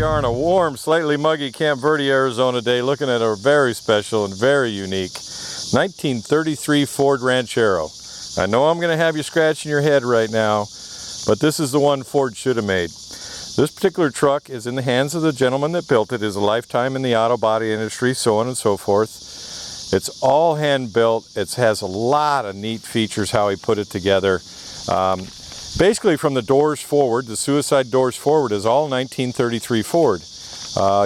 are on a warm, slightly muggy Camp Verde, Arizona day, looking at a very special and very unique 1933 Ford Ranchero. I know I'm going to have you scratching your head right now, but this is the one Ford should have made. This particular truck is in the hands of the gentleman that built it. It is a lifetime in the auto body industry, so on and so forth. It's all hand built. It has a lot of neat features how he put it together. Basically from the doors forward, the suicide doors forward is all 1933 Ford.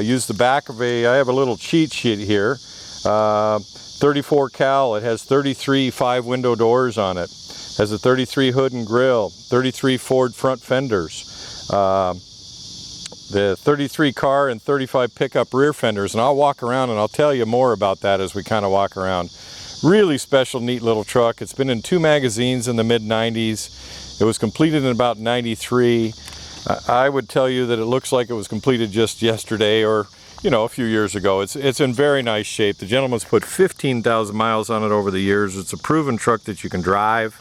Use the back of I have a little cheat sheet here. 34 cal, it has 33 5-window doors on it. Has a 33 hood and grill, 33 Ford front fenders. The 33 car and 35 pickup rear fenders, and I'll walk around and I'll tell you more about that as we kind of walk around. Really special, neat little truck. It's been in 2 magazines in the mid-90s. It was completed in about 93. I would tell you that it looks like it was completed just yesterday or, you know, a few years ago. It's in very nice shape. The gentleman's put 15,000 miles on it over the years. It's a proven truck that you can drive.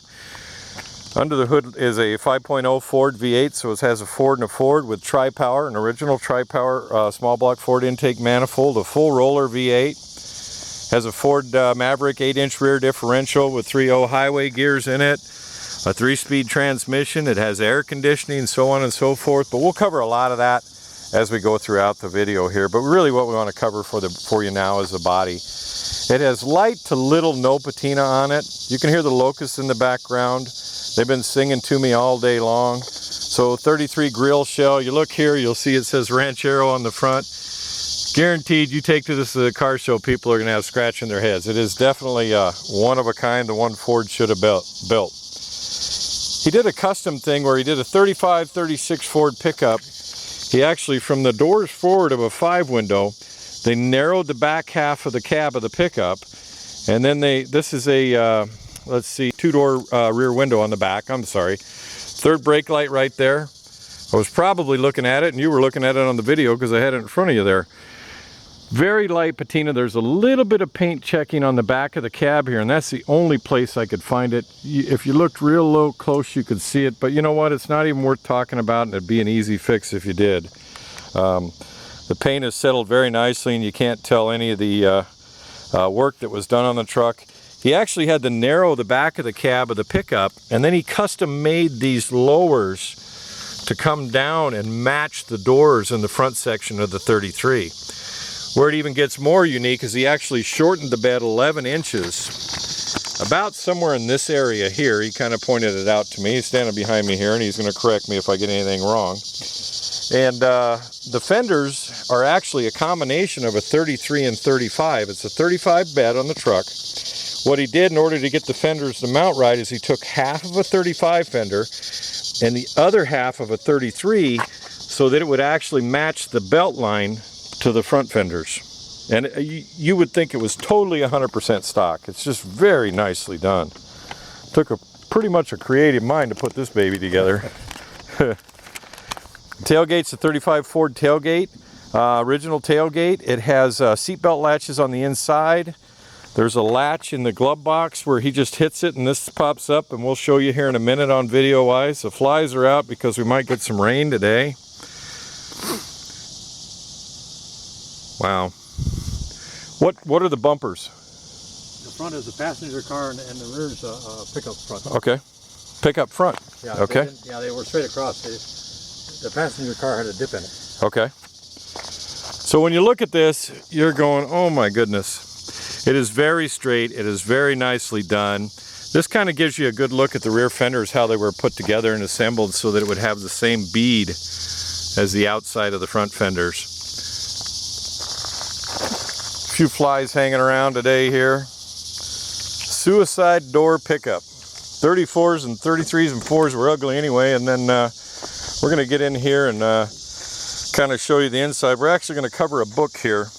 Under the hood is a 5.0 Ford V-8, so it has a Ford and a Ford with tri-power, an original tri-power small block Ford intake manifold, a full roller V8. Has a Ford Maverick 8-inch rear differential with 3.0 highway gears in it, a 3-speed transmission. It has air conditioning, so on and so forth, but we'll cover a lot of that as we go throughout the video here. But really what we want to cover for you now is the body. It has light to little no patina on it. You can hear the locusts in the background. They've been singing to me all day long. So 33 grill shell. You look here, you'll see it says Ranchero on the front. Guaranteed, you take this to the car show, people are going to have scratching their heads. It is definitely one of a kind, the one Ford should have built. He did a custom thing where he did a 35-36 Ford pickup. He actually, from the doors forward of a 5-window, they narrowed the back half of the cab of the pickup, and then this is a let's see, 2-door rear window on the back. I'm sorry. 3rd brake light right there. I was probably looking at it, and you were looking at it on the video because I had it in front of you there. Very light patina. There's a little bit of paint checking on the back of the cab here, and that's the only place I could find it. If you looked real low close, you could see it, but you know what? It's not even worth talking about, and it'd be an easy fix if you did. The paint is settled very nicely, and you can't tell any of the work that was done on the truck. He actually had to narrow the back of the cab of the pickup, and then he custom made these lowers to come down and match the doors in the front section of the 33. Where it even gets more unique is he actually shortened the bed 11 inches, about somewhere in this area here. He kind of pointed it out to me. He's standing behind me here, and he's going to correct me if I get anything wrong. And the fenders are actually a combination of a 33 and 35. It's a 35 bed on the truck. What he did in order to get the fenders to mount right is he took half of a 35 fender and the other half of a 33 so that it would actually match the belt line to the front fenders. And you would think it was totally 100% stock. It's just very nicely done. Took pretty much a creative mind to put this baby together. Tailgate's a 35 Ford tailgate, original tailgate. It has seatbelt latches on the inside. There's a latch in the glove box where he just hits it and this pops up, and we'll show you here in a minute on video wise. The flies are out because we might get some rain today. Wow. What are the bumpers? The front is a passenger car and the rear is a pickup front. Okay. Pickup front. Yeah, okay. They were straight across. The passenger car had a dip in it. Okay. So when you look at this, you're going, oh my goodness. It is very straight. It is very nicely done. This kind of gives you a good look at the rear fenders, how they were put together and assembled so that it would have the same bead as the outside of the front fenders. A few flies hanging around today here. Suicide door pickup. 34s and 33s and 4s were ugly anyway, and then we're going to get in here and kind of show you the inside. We're actually going to cover a book here.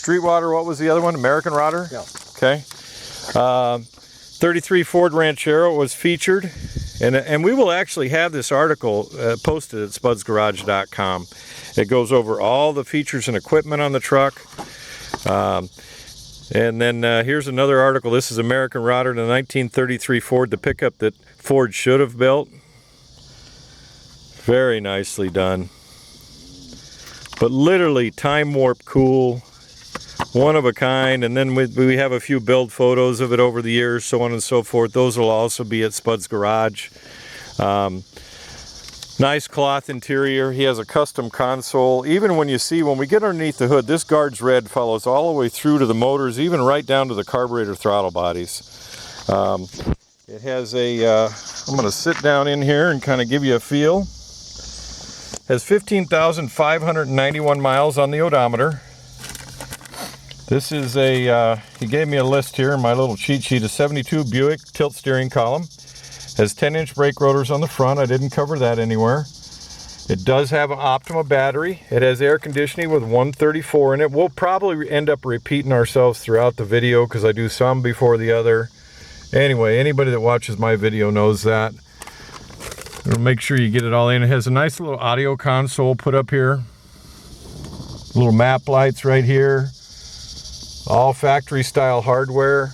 Streetwater, what was the other one? American Rodder? Yeah. Okay. 33 Ford Ranchero was featured, and we will actually have this article posted at spudsgarage.com. It goes over all the features and equipment on the truck. And then here's another article. This is American Rodder, the 1933 Ford, the pickup that Ford should have built. Very nicely done. but literally time warp cool, one of a kind. And then we have a few build photos of it over the years, so on and so forth. Those will also be at Spud's Garage. Nice cloth interior. He has a custom console. Even when we get underneath the hood, this guard's red follows all the way through to the motors, even right down to the carburetor throttle bodies. It has I'm going to sit down in here and kind of give you a feel. Has 15,591 miles on the odometer. This is he gave me a list here in my little cheat sheet, a 72 Buick tilt steering column. Has 10-inch brake rotors on the front. I didn't cover that anywhere. It does have an Optima battery. It has air conditioning with 134 in it. We'll probably end up repeating ourselves throughout the video because I do some before the other. Anyway, anybody that watches my video knows that. Make sure you get it all in. It has a nice little audio console put up here. Little map lights right here. All factory style hardware.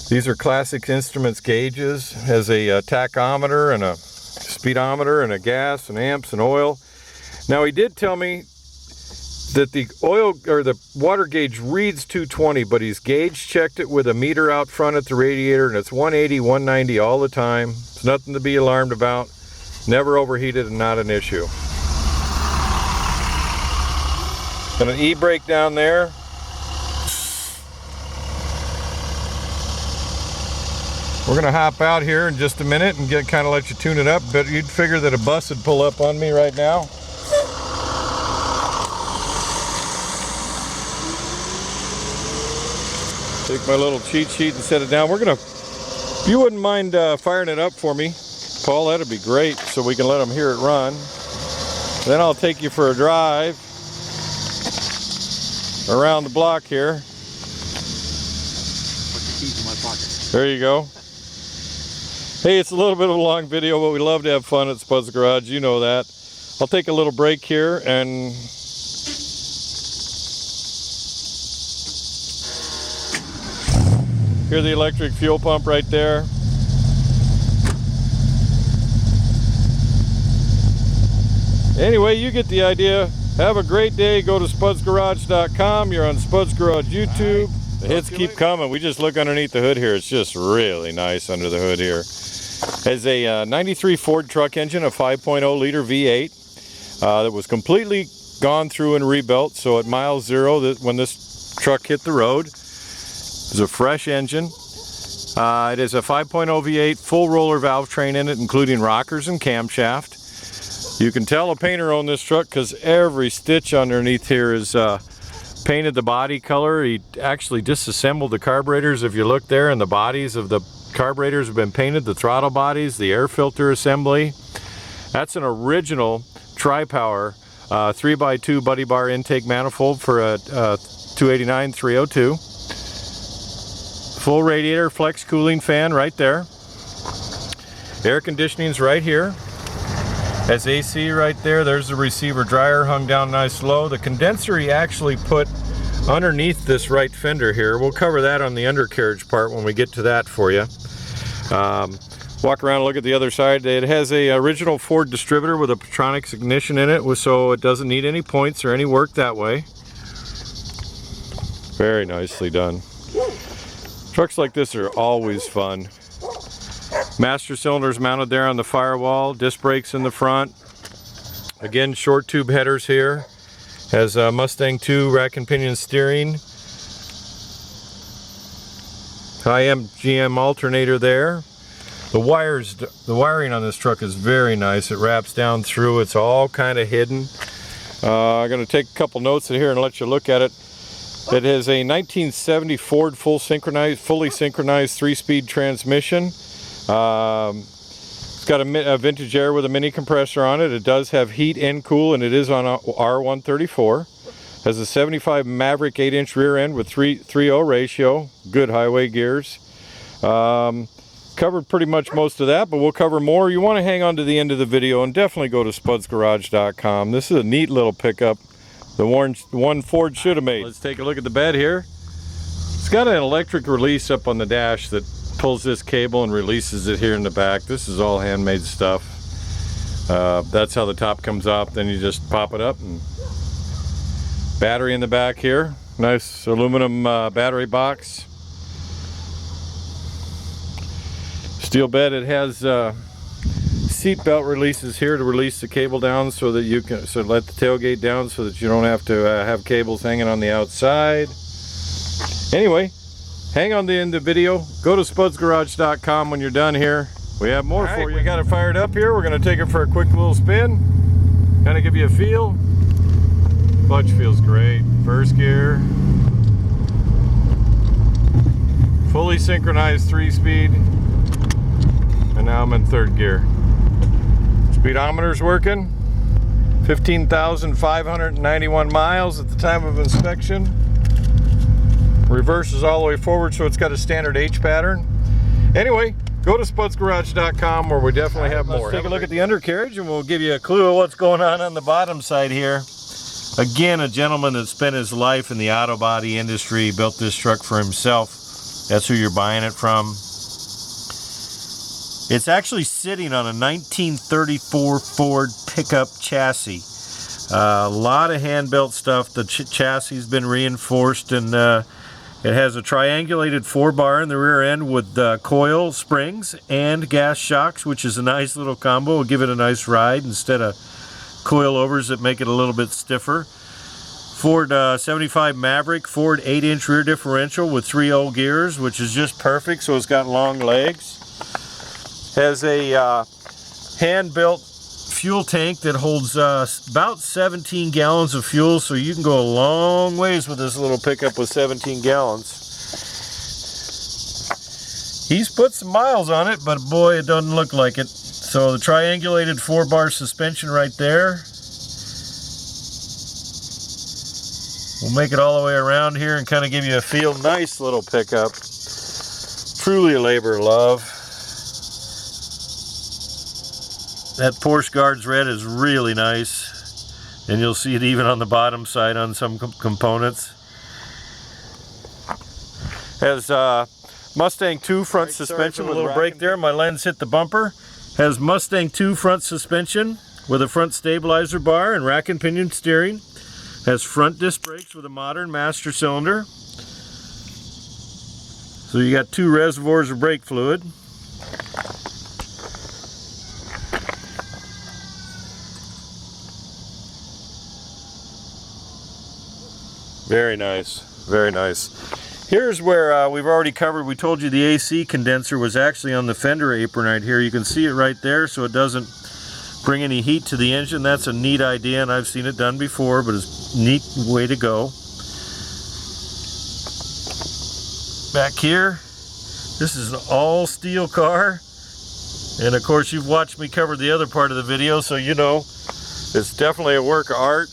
These are Classic Instruments gauges. It has a tachometer and a speedometer and a gas and amps and oil. Now he did tell me that the oil or the water gauge reads 220, but he's gauge checked it with a meter out front at the radiator, and it's 180, 190 all the time. It's nothing to be alarmed about. Never overheated and not an issue. Got an e-brake down there. We're gonna hop out here in just a minute and kind of let you tune it up, but you'd figure that a bus would pull up on me right now. Take my little cheat sheet and set it down. If you wouldn't mind firing it up for me, Paul, that'd be great, so we can let them hear it run. Then I'll take you for a drive around the block here. Put the keys in my pocket. There you go. Hey, it's a little bit of a long video, but we love to have fun at Spud's Garage, you know that. I'll take a little break here and hear the electric fuel pump right there. Anyway, you get the idea. Have a great day. Go to spudsgarage.com. You're on Spud's Garage YouTube. Right. The hits keep coming. We just look underneath the hood here. It's just really nice under the hood here. Has a 93 Ford truck engine, a 5.0 liter V8 that was completely gone through and rebuilt. So at mile zero, when this truck hit the road, it was a fresh engine. It is a 5.0 V8, full roller valve train in it, including rockers and camshaft. You can tell a painter owned this truck because every stitch underneath here is painted the body color. He actually disassembled the carburetors. If you look there, and the bodies of the carburetors have been painted, the throttle bodies, the air filter assembly. That's an original Tri-Power 3x2 buddy bar intake manifold for a 289 302. Full radiator, flex cooling fan right there. Air conditioning's right here. Has AC right there. There's the receiver dryer hung down nice low. The condenser he actually put underneath this right fender here. We'll cover that on the undercarriage part when we get to that for you. Walk around and look at the other side. It has a original Ford distributor with a Petronics ignition in it, so it doesn't need any points or any work that way. Very nicely done. Trucks like this are always fun. Master cylinders mounted there on the firewall, disc brakes in the front. Again, short tube headers here. Has a Mustang 2 rack and pinion steering. High GM alternator there. The wiring on this truck is very nice. It wraps down through. It's all kind of hidden. I'm going to take a couple notes in here and let you look at it. It has a 1970 Ford fully synchronized 3-speed transmission. It's got a vintage air with a mini compressor on it. It does have heat and cool, and it is on R134. Has a 75 Maverick 8-inch rear end with 3.0 ratio. Good highway gears. Covered pretty much most of that, but we'll cover more. You want to hang on to the end of the video and definitely go to spudsgarage.com. This is a neat little pickup. The one Ford should have made. Let's take a look at the bed here. It's got an electric release up on the dash that pulls this cable and releases it here in the back. This is all handmade stuff. That's how the top comes off. Then you just pop it up and Battery in the back here. Nice aluminum battery box. Steel bed. It has seat belt releases here to release the cable down so that you can let the tailgate down so that you don't have to have cables hanging on the outside. Anyway, hang on the end of the video. Go to spudsgarage.com when you're done here. We have more for you. We got it fired up here. We're going to take it for a quick little spin. Kind of give you a feel. Clutch feels great. First gear. Fully synchronized 3-speed. And now I'm in 3rd gear. Speedometer's working. 15,591 miles at the time of inspection. Reverse is all the way forward, so it's got a standard H pattern. Anyway, go to spudsgarage.com where we definitely have more. Let's take a look at the undercarriage and we'll give you a clue of what's going on the bottom side here. Again, a gentleman that spent his life in the auto body industry, built this truck for himself. That's who you're buying it from. It's actually sitting on a 1934 Ford pickup chassis. A lot of hand-built stuff. The chassis has been reinforced, and it has a triangulated 4-bar in the rear end with coil springs and gas shocks, which is a nice little combo. Will give it a nice ride instead of coilovers that make it a little bit stiffer. Ford 75 Maverick, Ford 8-inch rear differential with 3-0 gears, which is just perfect, so it's got long legs. Has a hand-built fuel tank that holds about 17 gallons of fuel, so you can go a long ways with this little pickup with 17 gallons. He's put some miles on it, but boy, it doesn't look like it. So the triangulated 4-bar suspension right there. We'll make it all the way around here and kind of give you a feel. Nice little pickup. Truly a labor of love. That Porsche Guards red is really nice, and you'll see it even on the bottom side on some components. Has Mustang 2 front suspension with a little brake there. My lens hit the bumper. Has Mustang 2 front suspension with a front stabilizer bar and rack and pinion steering. Has front disc brakes with a modern master cylinder. So you got 2 reservoirs of brake fluid. Very nice, very nice. Here's where we've already covered. We told you the AC condenser was actually on the fender apron right here. You can see it right there, so it doesn't bring any heat to the engine. That's a neat idea, and I've seen it done before, but it's a neat way to go. Back here, this is an all steel car, and of course you've watched me cover the other part of the video, so you know it's definitely a work of art.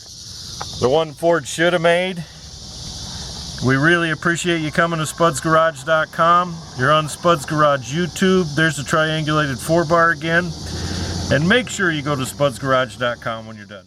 The one Ford should have made. We really appreciate you coming to spudsgarage.com. You're on Spuds Garage YouTube. There's the triangulated 4-bar again. And make sure you go to spudsgarage.com when you're done.